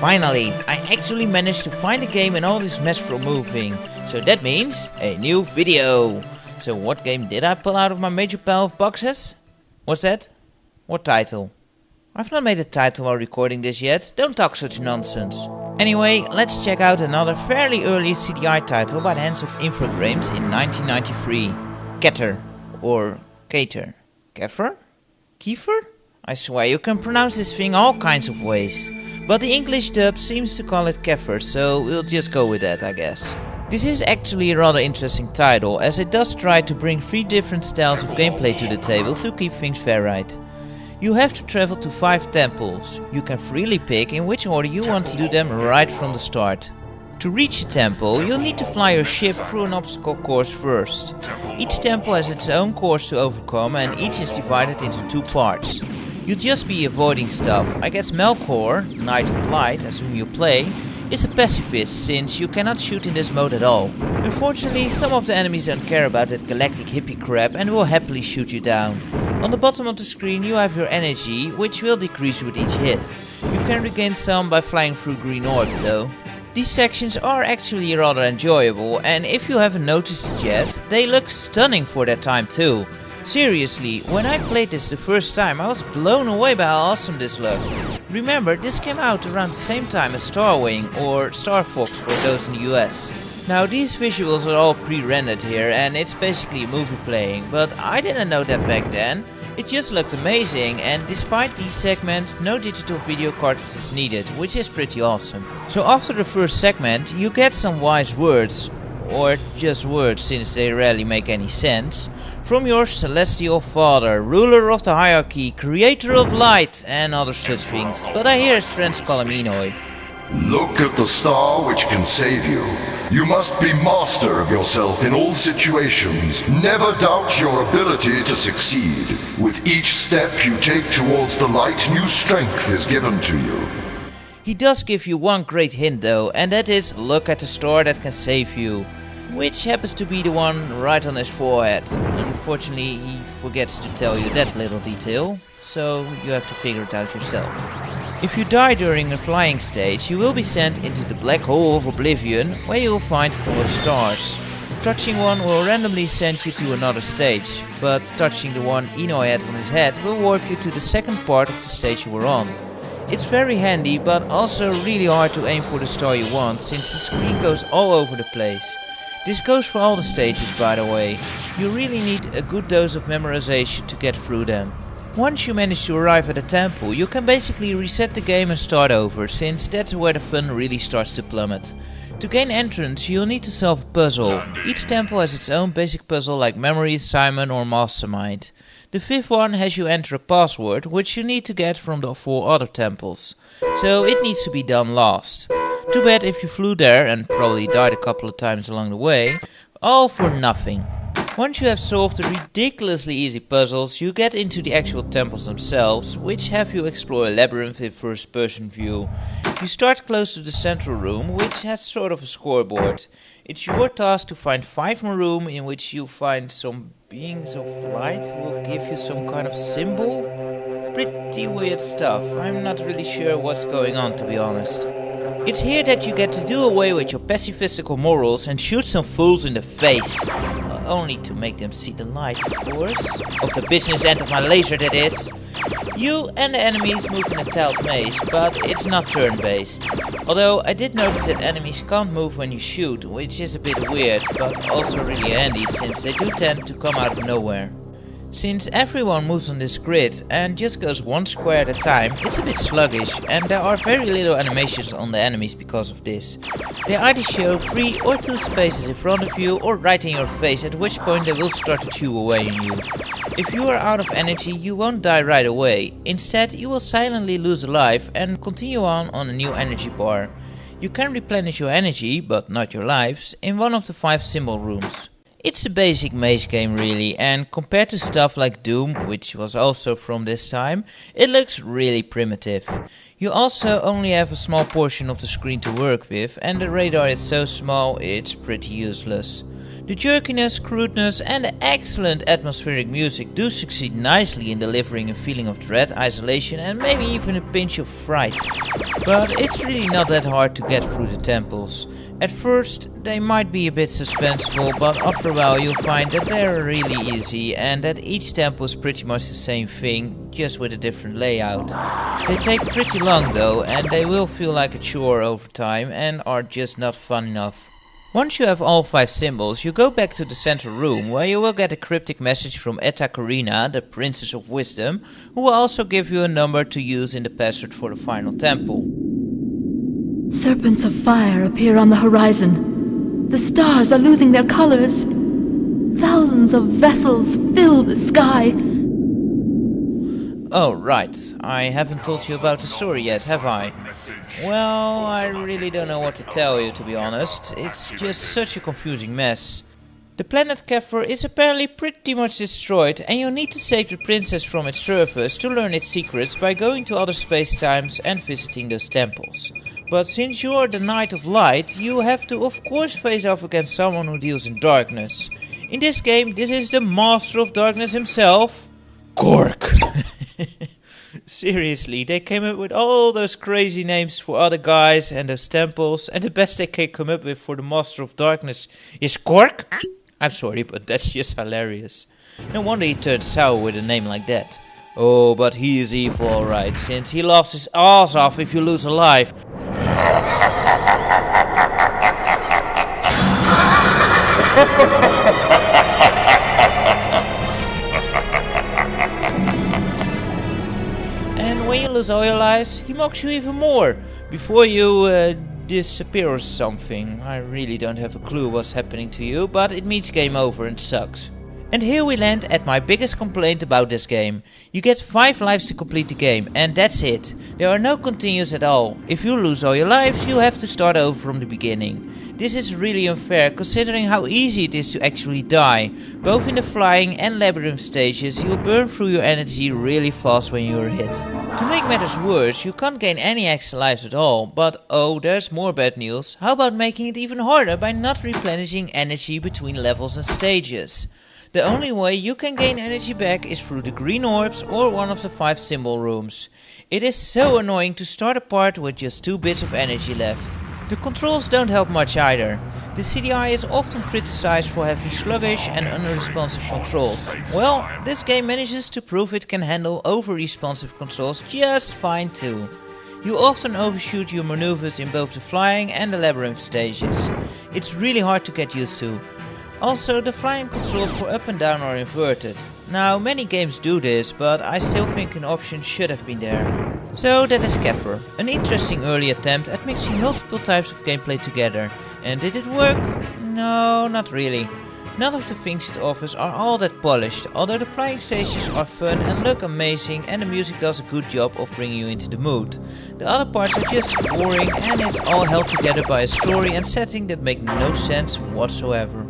Finally, I actually managed to find a game in all this mess from moving. So that means a new video. So what game did I pull out of my major pile of boxes? What's that? What title? I've not made a title while recording this yet, don't talk such nonsense. Anyway, let's check out another fairly early CDI title by the hands of Infogrames in 1993. Kether, or Kether. Kether? Kiefer? I swear you can pronounce this thing all kinds of ways. But the English dub seems to call it Kether, so we'll just go with that, I guess. This is actually a rather interesting title, as it does try to bring 3 different styles of gameplay to the table to keep things varied. You have to travel to 5 temples. You can freely pick in which order you want to do them right from the start. To reach a temple, you'll need to fly your ship through an obstacle course first. Each temple has its own course to overcome and each is divided into 2 parts. You'll just be avoiding stuff. I guess Melkor, Knight of Light, as whom you play, is a pacifist since you cannot shoot in this mode at all. Unfortunately, some of the enemies don't care about that galactic hippie crap and will happily shoot you down. On the bottom of the screen you have your energy, which will decrease with each hit. You can regain some by flying through green orbs though. These sections are actually rather enjoyable, and if you haven't noticed it yet, they look stunning for that time too. Seriously, when I played this the first time I was blown away by how awesome this looked. Remember, this came out around the same time as Starwing or Star Fox for those in the US. Now these visuals are all pre-rendered here and it's basically a movie playing, but I didn't know that back then. It just looked amazing, and despite these segments no digital video cartridge is needed, which is pretty awesome. So after the first segment you get some wise words, or just words since they rarely make any sense, from your celestial father, ruler of the hierarchy, creator of light and other such things, but I hear his friends call him Enoi. Look at the star which can save you. You must be master of yourself in all situations. Never doubt your ability to succeed. With each step you take towards the light, new strength is given to you. He does give you one great hint though, and that is look at the star that can save you. Which happens to be the one right on his forehead. Unfortunately he forgets to tell you that little detail, so you have to figure it out yourself. If you die during a flying stage, you will be sent into the black hole of oblivion, where you will find colored stars. Touching one will randomly send you to another stage, but touching the one Enoi had on his head will warp you to the second part of the stage you were on. It's very handy, but also really hard to aim for the star you want, since the screen goes all over the place. This goes for all the stages, by the way. You really need a good dose of memorization to get through them. Once you manage to arrive at a temple, you can basically reset the game and start over, since that's where the fun really starts to plummet. To gain entrance, you'll need to solve a puzzle. Each temple has its own basic puzzle like Memory, Simon or Mastermind. The 5th one has you enter a password, which you need to get from the 4 other temples. So it needs to be done last. Too bad if you flew there and probably died a couple of times along the way, all for nothing. Once you have solved the ridiculously easy puzzles, you get into the actual temples themselves, which have you explore a labyrinth in first person view. You start close to the central room, which has sort of a scoreboard. It's your task to find 5 more rooms in which you find some beings of light who will give you some kind of symbol. Pretty weird stuff. I'm not really sure what's going on, to be honest. It's here that you get to do away with your pacifistical morals and shoot some fools in the face. Only to make them see the light, of course. Of the business end of my laser, that is. You and the enemies move in a tiled maze, but it's not turn-based. Although I did notice that enemies can't move when you shoot, which is a bit weird, but also really handy since they do tend to come out of nowhere. Since everyone moves on this grid and just goes one square at a time, it's a bit sluggish and there are very little animations on the enemies because of this. They either show 3 or 2 spaces in front of you or right in your face, at which point they will start to chew away on you. If you are out of energy, you won't die right away. Instead, you will silently lose a life and continue on a new energy bar. You can replenish your energy, but not your lives, in one of the 5 symbol rooms. It's a basic maze game really, and compared to stuff like Doom, which was also from this time, it looks really primitive. You also only have a small portion of the screen to work with, and the radar is so small it's pretty useless. The jerkiness, crudeness and the excellent atmospheric music do succeed nicely in delivering a feeling of dread, isolation and maybe even a pinch of fright. But it's really not that hard to get through the temples. At first they might be a bit suspenseful, but after a while you'll find that they're really easy and that each temple is pretty much the same thing, just with a different layout. They take pretty long though, and they will feel like a chore over time and are just not fun enough. Once you have all 5 symbols, you go back to the central room where you will get a cryptic message from Etta Corina, the Princess of Wisdom, who will also give you a number to use in the password for the final temple. Serpents of fire appear on the horizon. The stars are losing their colors. Thousands of vessels fill the sky. Oh, right. I haven't told you about the story yet, have I? Well, I really don't know what to tell you, to be honest. It's just such a confusing mess. The planet Kether is apparently pretty much destroyed, and you'll need to save the princess from its surface to learn its secrets by going to other space-times and visiting those temples. But since you are the Knight of Light, you have to of course face off against someone who deals in darkness. In this game, this is the Master of Darkness himself, Gork. Seriously, they came up with all those crazy names for other guys and those temples, and the best they can come up with for the Master of Darkness is Gork? I'm sorry, but that's just hilarious. No wonder he turned sour with a name like that. Oh, but he is evil alright, since he laughs his ass off if you lose a life. And when you lose all your lives, he mocks you even more, before you disappear or something. I really don't have a clue what's happening to you, but it means game over and sucks. And here we land at my biggest complaint about this game. You get 5 lives to complete the game, and that's it. There are no continues at all. If you lose all your lives, you have to start over from the beginning. This is really unfair, considering how easy it is to actually die. Both in the flying and labyrinth stages, you'll burn through your energy really fast when you're hit. To make matters worse, you can't gain any extra lives at all, but oh, there's more bad news. How about making it even harder by not replenishing energy between levels and stages? The only way you can gain energy back is through the green orbs or one of the 5 symbol rooms. It is so annoying to start a part with just 2 bits of energy left. The controls don't help much either. The CDI is often criticized for having sluggish and unresponsive controls. Well, this game manages to prove it can handle over-responsive controls just fine too. You often overshoot your maneuvers in both the flying and the labyrinth stages. It's really hard to get used to. Also, the flying controls for up and down are inverted. Now, many games do this, but I still think an option should have been there. So that is Kether, an interesting early attempt at mixing multiple types of gameplay together. And did it work? No, not really. None of the things it offers are all that polished, although the flying stages are fun and look amazing and the music does a good job of bringing you into the mood. The other parts are just boring and it's all held together by a story and setting that make no sense whatsoever.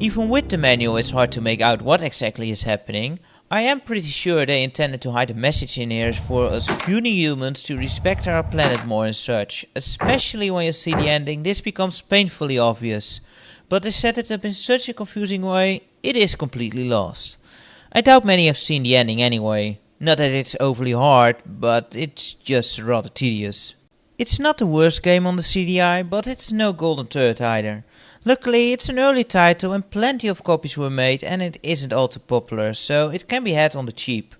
Even with the manual it's hard to make out what exactly is happening. I am pretty sure they intended to hide a message in here for us puny humans to respect our planet more and such. Especially when you see the ending, this becomes painfully obvious. But they set it up in such a confusing way, it is completely lost. I doubt many have seen the ending anyway. Not that it's overly hard, but it's just rather tedious. It's not the worst game on the CDI, but it's no golden turd either. Luckily, it's an early title and plenty of copies were made and it isn't all too popular, so it can be had on the cheap.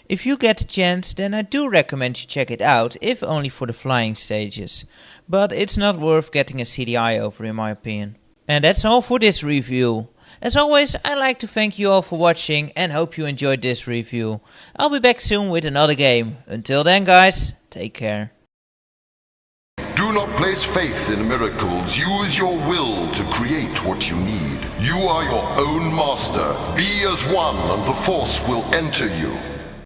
If you get the chance, then I do recommend you check it out, if only for the flying stages. But it's not worth getting a CDI over in my opinion. And that's all for this review. As always, I'd like to thank you all for watching and hope you enjoyed this review. I'll be back soon with another game. Until then guys, take care. Do not place faith in miracles. Use your will to create what you need. You are your own master. Be as one and the force will enter you.